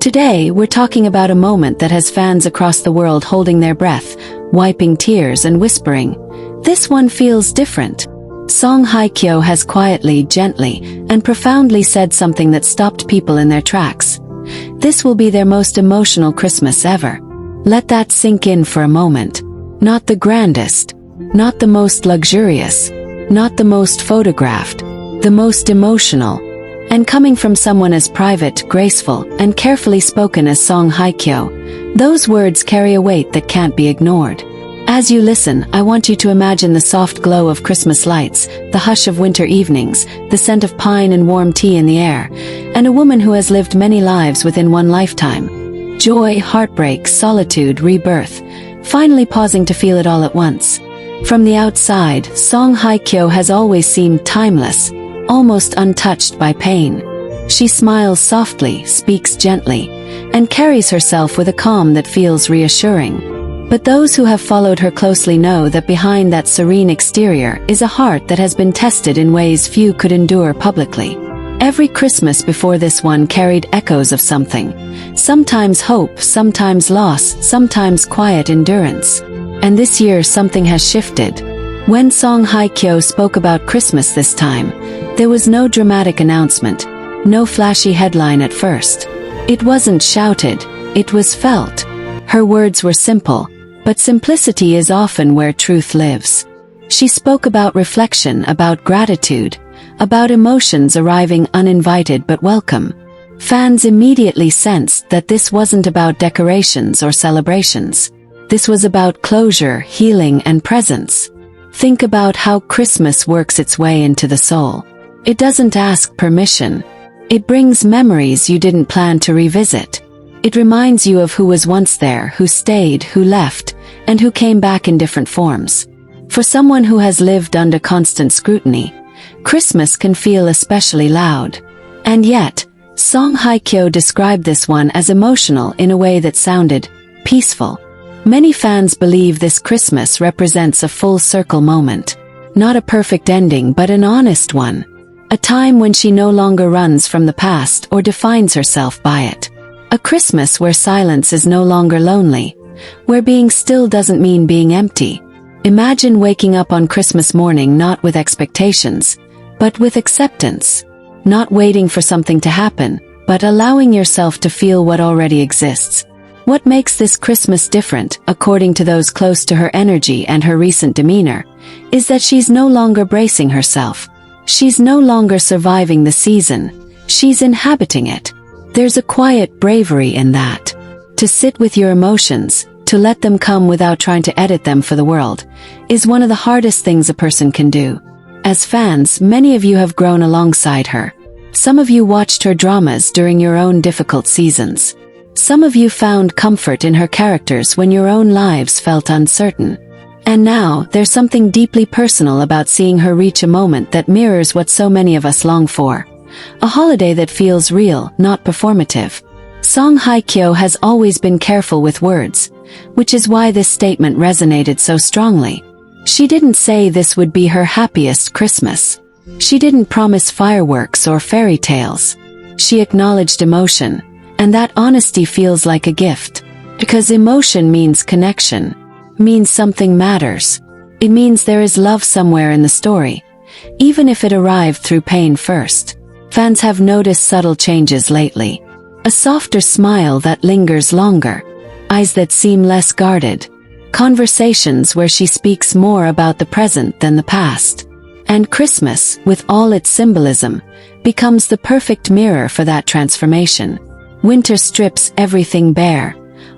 Today, we're talking about a moment that has fans across the world holding their breath, wiping tears and whispering, "This one feels different." Song Hye-kyo has quietly, gently, and profoundly said something that stopped people in their tracks. This will be their most emotional Christmas ever. Let that sink in for a moment. Not the grandest, not the most luxurious, not the most photographed, the most emotional. And coming from someone as private, graceful, and carefully spoken as Song Hye-kyo, those words carry a weight that can't be ignored. As you listen, I want you to imagine the soft glow of Christmas lights, the hush of winter evenings, the scent of pine and warm tea in the air, and a woman who has lived many lives within one lifetime. Joy, heartbreak, solitude, rebirth, finally pausing to feel it all at once. From the outside, Song Hye-kyo has always seemed timeless, almost untouched by pain. She smiles softly, speaks gently, and carries herself with a calm that feels reassuring. But those who have followed her closely know that behind that serene exterior is a heart that has been tested in ways few could endure publicly. Every Christmas before this one carried echoes of something. Sometimes hope, sometimes loss, sometimes quiet endurance. And this year something has shifted. When Song Hye-kyo spoke about Christmas this time, there was no dramatic announcement, no flashy headline at first. It wasn't shouted, it was felt. Her words were simple, but simplicity is often where truth lives. She spoke about reflection, about gratitude, about emotions arriving uninvited but welcome. Fans immediately sensed that this wasn't about decorations or celebrations. This was about closure, healing, and presence. Think about how Christmas works its way into the soul. It doesn't ask permission. It brings memories you didn't plan to revisit. It reminds you of who was once there, who stayed, who left, and who came back in different forms. For someone who has lived under constant scrutiny, Christmas can feel especially loud. And yet, Song Hye-kyo described this one as emotional in a way that sounded peaceful. Many fans believe this Christmas represents a full circle moment. Not a perfect ending, but an honest one. A time when she no longer runs from the past or defines herself by it. A Christmas where silence is no longer lonely, where being still doesn't mean being empty. Imagine waking up on Christmas morning not with expectations, but with acceptance. Not waiting for something to happen, but allowing yourself to feel what already exists. What makes this Christmas different, according to those close to her energy and her recent demeanor, is that she's no longer bracing herself. She's no longer surviving the season. She's inhabiting it. There's a quiet bravery in that. To sit with your emotions, to let them come without trying to edit them for the world, is one of the hardest things a person can do. As fans, many of you have grown alongside her. Some of you watched her dramas during your own difficult seasons. Some of you found comfort in her characters when your own lives felt uncertain. And now, there's something deeply personal about seeing her reach a moment that mirrors what so many of us long for. A holiday that feels real, not performative. Song Hye-kyo has always been careful with words, which is why this statement resonated so strongly. She didn't say this would be her happiest Christmas. She didn't promise fireworks or fairy tales. She acknowledged emotion, and that honesty feels like a gift. Because emotion means connection, means something matters. It means there is love somewhere in the story, even if it arrived through pain first. Fans have noticed subtle changes lately. A softer smile that lingers longer. Eyes that seem less guarded. Conversations where she speaks more about the present than the past. And Christmas, with all its symbolism, becomes the perfect mirror for that transformation. Winter strips everything bare,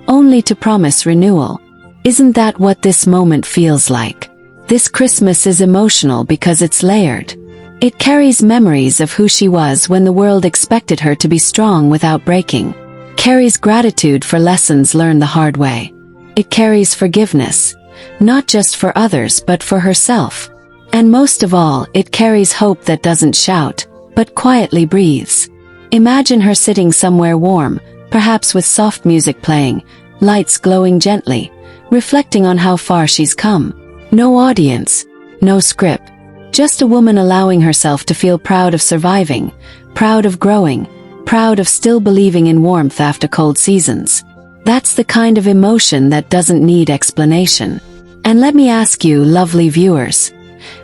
only to promise renewal. Isn't that what this moment feels like? This Christmas is emotional because it's layered. It carries memories of who she was when the world expected her to be strong without breaking. Carries gratitude for lessons learned the hard way. It carries forgiveness, not just for others but for herself. And most of all, it carries hope that doesn't shout, but quietly breathes. Imagine her sitting somewhere warm, perhaps with soft music playing, lights glowing gently, reflecting on how far she's come. No audience, no script. Just a woman allowing herself to feel proud of surviving, proud of growing, proud of still believing in warmth after cold seasons. That's the kind of emotion that doesn't need explanation. And let me ask you, lovely viewers,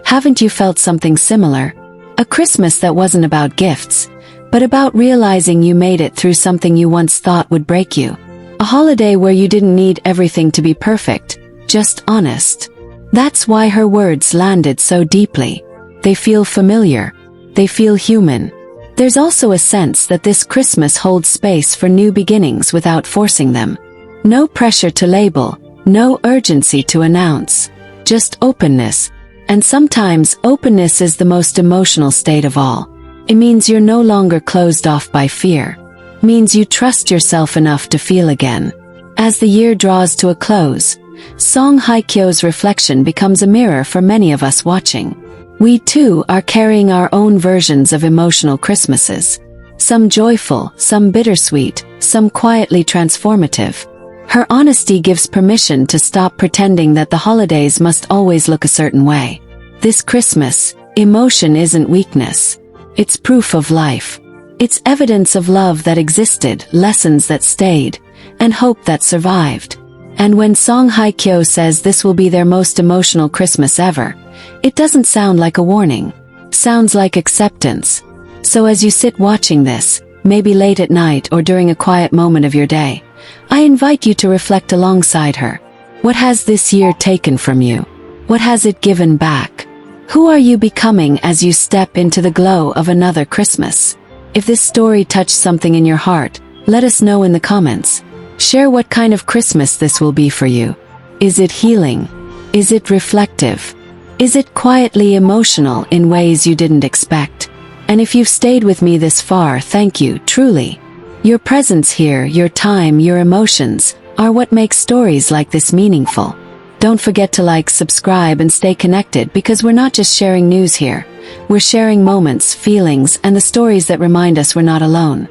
haven't you felt something similar? A Christmas that wasn't about gifts, but about realizing you made it through something you once thought would break you. A holiday where you didn't need everything to be perfect, just honest. That's why her words landed so deeply. They feel familiar. They feel human. There's also a sense that this Christmas holds space for new beginnings without forcing them. No pressure to label, no urgency to announce. Just openness. And sometimes openness is the most emotional state of all. It means you're no longer closed off by fear. It means you trust yourself enough to feel again. As the year draws to a close, Song Hye-kyo's reflection becomes a mirror for many of us watching. We too are carrying our own versions of emotional Christmases. Some joyful, some bittersweet, some quietly transformative. Her honesty gives permission to stop pretending that the holidays must always look a certain way. This Christmas, emotion isn't weakness. It's proof of life. It's evidence of love that existed, lessons that stayed, and hope that survived. And when Song Hye-kyo says this will be their most emotional Christmas ever, it doesn't sound like a warning. Sounds like acceptance. So as you sit watching this, maybe late at night or during a quiet moment of your day, I invite you to reflect alongside her. What has this year taken from you? What has it given back? Who are you becoming as you step into the glow of another Christmas? If this story touched something in your heart, let us know in the comments. Share what kind of Christmas this will be for you. Is it healing? Is it reflective? Is it quietly emotional in ways you didn't expect? And if you've stayed with me this far, thank you, truly. Your presence here, your time, your emotions, are what makes stories like this meaningful. Don't forget to like, subscribe, and stay connected, because we're not just sharing news here. We're sharing moments, feelings, and the stories that remind us we're not alone.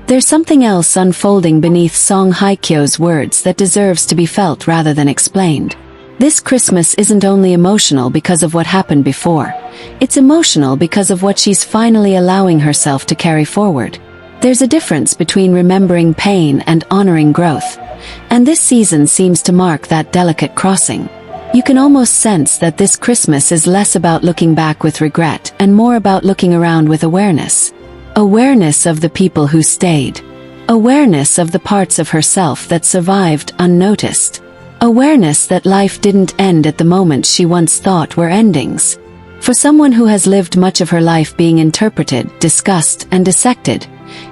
There's something else unfolding beneath Song Hye-kyo's words that deserves to be felt rather than explained. This Christmas isn't only emotional because of what happened before. It's emotional because of what she's finally allowing herself to carry forward. There's a difference between remembering pain and honoring growth. And this season seems to mark that delicate crossing. You can almost sense that this Christmas is less about looking back with regret and more about looking around with awareness. Awareness of the people who stayed. Awareness of the parts of herself that survived unnoticed. Awareness that life didn't end at the moments she once thought were endings. For someone who has lived much of her life being interpreted, discussed, and dissected,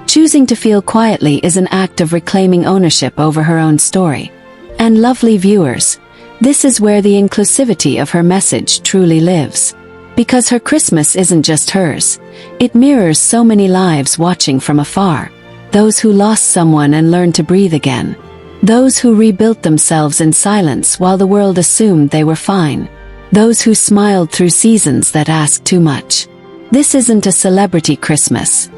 choosing to feel quietly is an act of reclaiming ownership over her own story. And lovely viewers, this is where the inclusivity of her message truly lives. Because her Christmas isn't just hers. It mirrors so many lives watching from afar. Those who lost someone and learned to breathe again. Those who rebuilt themselves in silence while the world assumed they were fine. Those who smiled through seasons that asked too much. This isn't a celebrity Christmas.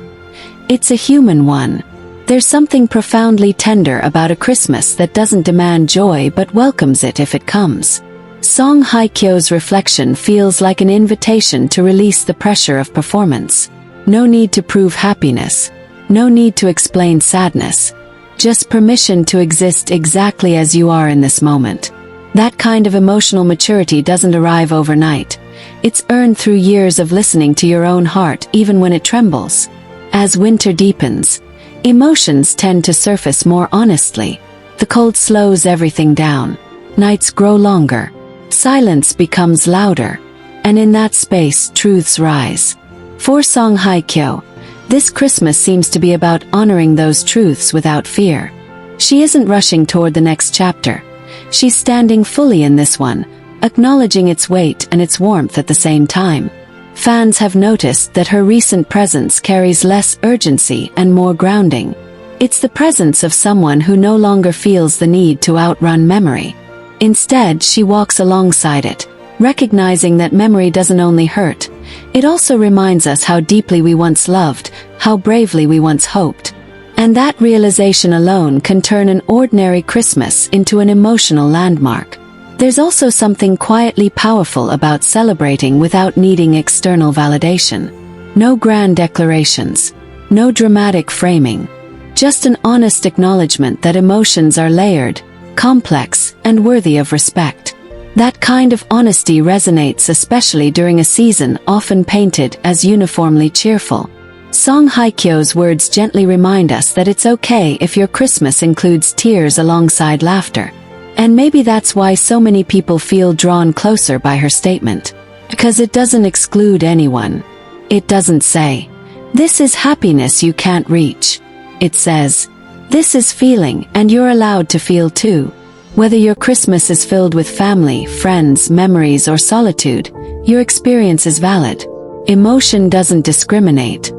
It's a human one. There's something profoundly tender about a Christmas that doesn't demand joy but welcomes it if it comes. Song Hye-kyo's reflection feels like an invitation to release the pressure of performance. No need to prove happiness. No need to explain sadness. Just permission to exist exactly as you are in this moment. That kind of emotional maturity doesn't arrive overnight. It's earned through years of listening to your own heart even when it trembles. As winter deepens, emotions tend to surface more honestly. The cold slows everything down. Nights grow longer. Silence becomes louder. And in that space, truths rise. For Song Hye-kyo, this Christmas seems to be about honoring those truths without fear. She isn't rushing toward the next chapter. She's standing fully in this one, acknowledging its weight and its warmth at the same time. Fans have noticed that her recent presence carries less urgency and more grounding. It's the presence of someone who no longer feels the need to outrun memory. Instead, she walks alongside it, recognizing that memory doesn't only hurt, it also reminds us how deeply we once loved, how bravely we once hoped. And that realization alone can turn an ordinary Christmas into an emotional landmark. There's also something quietly powerful about celebrating without needing external validation. No grand declarations. No dramatic framing. Just an honest acknowledgement that emotions are layered, complex, and worthy of respect. That kind of honesty resonates especially during a season often painted as uniformly cheerful. Song Hye-kyo's words gently remind us that it's okay if your Christmas includes tears alongside laughter. And maybe that's why so many people feel drawn closer by her statement. Because it doesn't exclude anyone. It doesn't say, "This is happiness you can't reach." It says, "This is feeling and you're allowed to feel too." Whether your Christmas is filled with family, friends, memories, or solitude, your experience is valid. Emotion doesn't discriminate.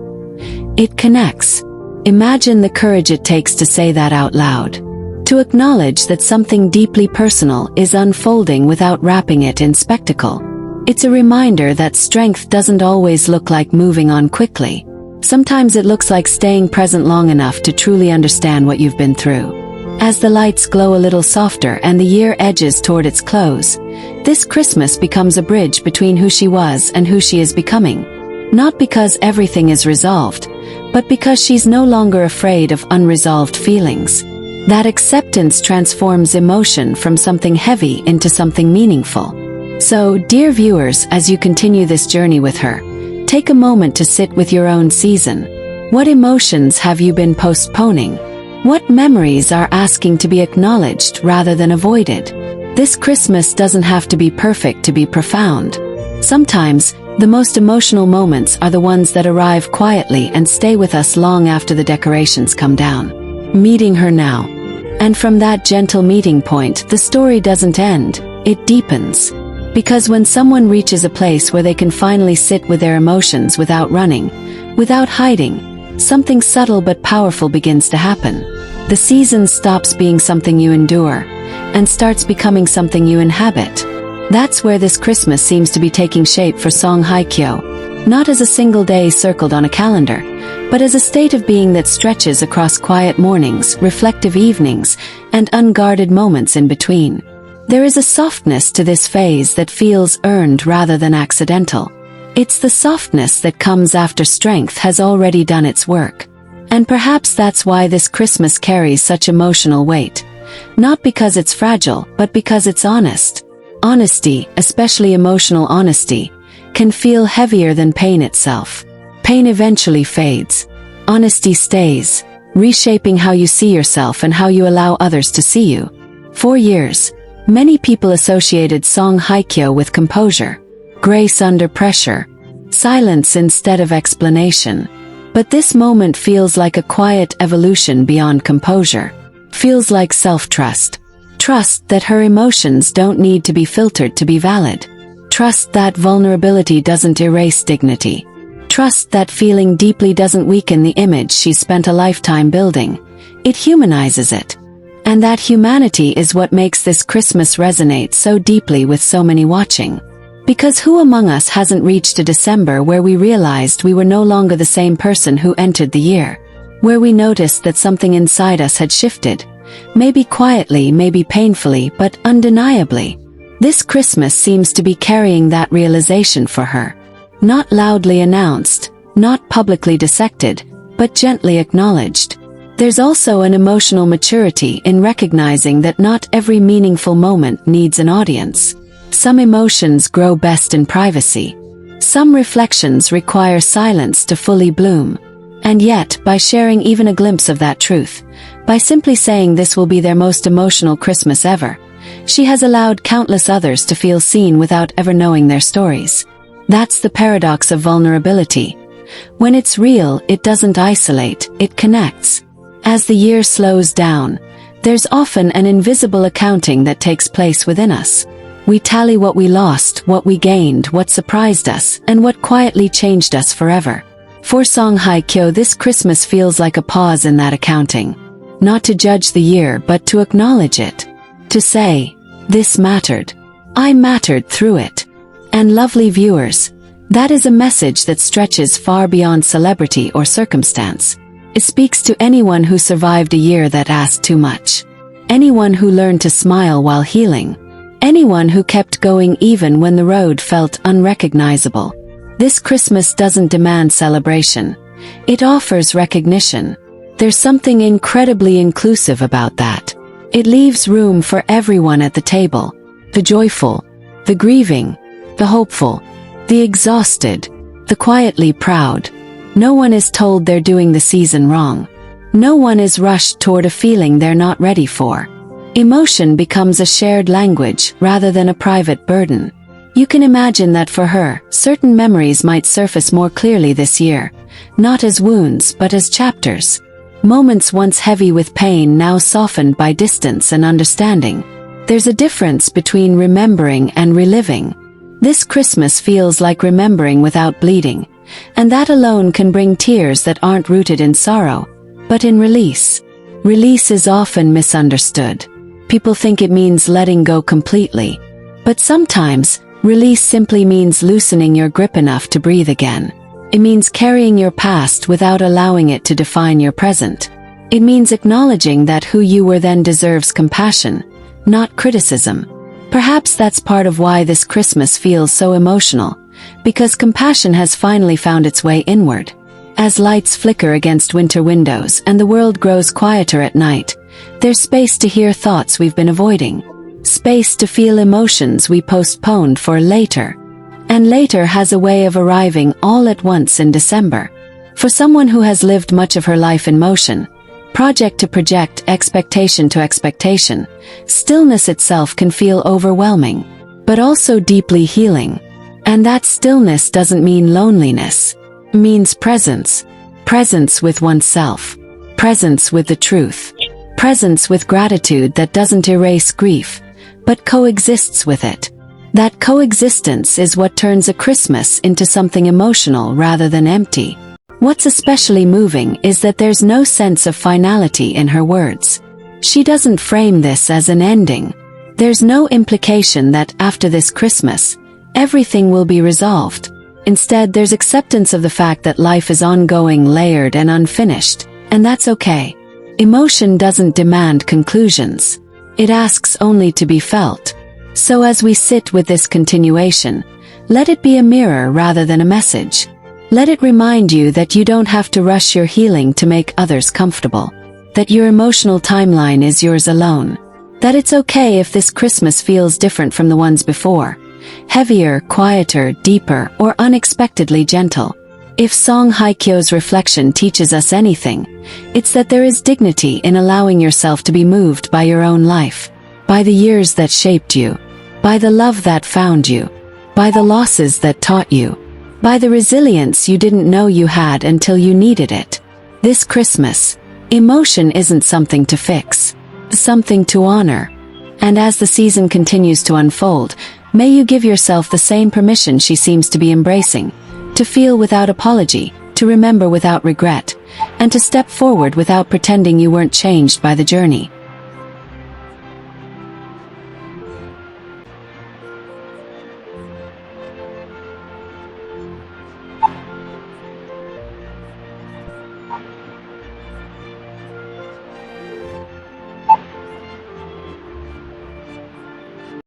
It connects. Imagine the courage it takes to say that out loud. To acknowledge that something deeply personal is unfolding without wrapping it in spectacle. It's a reminder that strength doesn't always look like moving on quickly. Sometimes it looks like staying present long enough to truly understand what you've been through. As the lights glow a little softer and the year edges toward its close, this Christmas becomes a bridge between who she was and who she is becoming. Not because everything is resolved, but because she's no longer afraid of unresolved feelings. That acceptance transforms emotion from something heavy into something meaningful. So, dear viewers, as you continue this journey with her, take a moment to sit with your own season. What emotions have you been postponing? What memories are asking to be acknowledged rather than avoided? This Christmas doesn't have to be perfect to be profound. Sometimes, the most emotional moments are the ones that arrive quietly and stay with us long after the decorations come down. Meeting her now. And from that gentle meeting point, the story doesn't end, it deepens. Because when someone reaches a place where they can finally sit with their emotions without running, without hiding, something subtle but powerful begins to happen. The season stops being something you endure, and starts becoming something you inhabit. That's where this Christmas seems to be taking shape for Song Hye-kyo, not as a single day circled on a calendar, but as a state of being that stretches across quiet mornings, reflective evenings, and unguarded moments in between. There is a softness to this phase that feels earned rather than accidental. It's the softness that comes after strength has already done its work. And perhaps that's why this Christmas carries such emotional weight. Not because it's fragile, but because it's honest. Honesty, especially emotional honesty, can feel heavier than pain itself. Pain eventually fades. Honesty stays, reshaping how you see yourself and how you allow others to see you. For years, many people associated Song Hye-kyo with composure, grace under pressure, silence instead of explanation. But this moment feels like a quiet evolution beyond composure. Feels like self-trust. Trust that her emotions don't need to be filtered to be valid. Trust that vulnerability doesn't erase dignity. Trust that feeling deeply doesn't weaken the image she's spent a lifetime building. It humanizes it. And that humanity is what makes this Christmas resonate so deeply with so many watching. Because who among us hasn't reached a December where we realized we were no longer the same person who entered the year? Where we noticed that something inside us had shifted. Maybe quietly, maybe painfully, but undeniably. This Christmas seems to be carrying that realization for her. Not loudly announced, not publicly dissected, but gently acknowledged. There's also an emotional maturity in recognizing that not every meaningful moment needs an audience. Some emotions grow best in privacy. Some reflections require silence to fully bloom. And yet, by sharing even a glimpse of that truth, by simply saying this will be their most emotional Christmas ever, she has allowed countless others to feel seen without ever knowing their stories. That's the paradox of vulnerability. When it's real, it doesn't isolate, it connects. As the year slows down, there's often an invisible accounting that takes place within us. We tally what we lost, what we gained, what surprised us, and what quietly changed us forever. For Song Hye-kyo, this Christmas feels like a pause in that accounting. Not to judge the year, but to acknowledge it. To say, this mattered. I mattered through it. And lovely viewers, that is a message that stretches far beyond celebrity or circumstance. It speaks to anyone who survived a year that asked too much. Anyone who learned to smile while healing. Anyone who kept going even when the road felt unrecognizable. This Christmas doesn't demand celebration. It offers recognition. There's something incredibly inclusive about that. It leaves room for everyone at the table. The joyful, the grieving, the hopeful, the exhausted, the quietly proud. No one is told they're doing the season wrong. No one is rushed toward a feeling they're not ready for. Emotion becomes a shared language rather than a private burden. You can imagine that for her, certain memories might surface more clearly this year, not as wounds but as chapters. Moments once heavy with pain now softened by distance and understanding. There's a difference between remembering and reliving. This Christmas feels like remembering without bleeding, and that alone can bring tears that aren't rooted in sorrow, but in release. Release is often misunderstood. People think it means letting go completely, but sometimes, release simply means loosening your grip enough to breathe again. It means carrying your past without allowing it to define your present. It means acknowledging that who you were then deserves compassion, not criticism. Perhaps that's part of why this Christmas feels so emotional, because compassion has finally found its way inward. As lights flicker against winter windows and the world grows quieter at night, there's space to hear thoughts we've been avoiding. Space to feel emotions we postponed for later. And later has a way of arriving all at once in December. For someone who has lived much of her life in motion, project to project, expectation to expectation, stillness itself can feel overwhelming, but also deeply healing. And that stillness doesn't mean loneliness. It means presence. Presence with oneself. Presence with the truth. Presence with gratitude that doesn't erase grief, but coexists with it. That coexistence is what turns a Christmas into something emotional rather than empty. What's especially moving is that there's no sense of finality in her words. She doesn't frame this as an ending. There's no implication that after this Christmas, everything will be resolved. Instead, there's acceptance of the fact that life is ongoing, layered, and unfinished, and that's okay. Emotion doesn't demand conclusions. It asks only to be felt. So as we sit with this continuation, let it be a mirror rather than a message. Let it remind you that you don't have to rush your healing to make others comfortable. That your emotional timeline is yours alone. That it's okay if this Christmas feels different from the ones before. Heavier, quieter, deeper, or unexpectedly gentle. If Song Hye-kyo's reflection teaches us anything, it's that there is dignity in allowing yourself to be moved by your own life. By the years that shaped you. By the love that found you. By the losses that taught you. By the resilience you didn't know you had until you needed it. This Christmas, emotion isn't something to fix. Something to honor. And as the season continues to unfold, may you give yourself the same permission she seems to be embracing. To feel without apology, to remember without regret, and to step forward without pretending you weren't changed by the journey.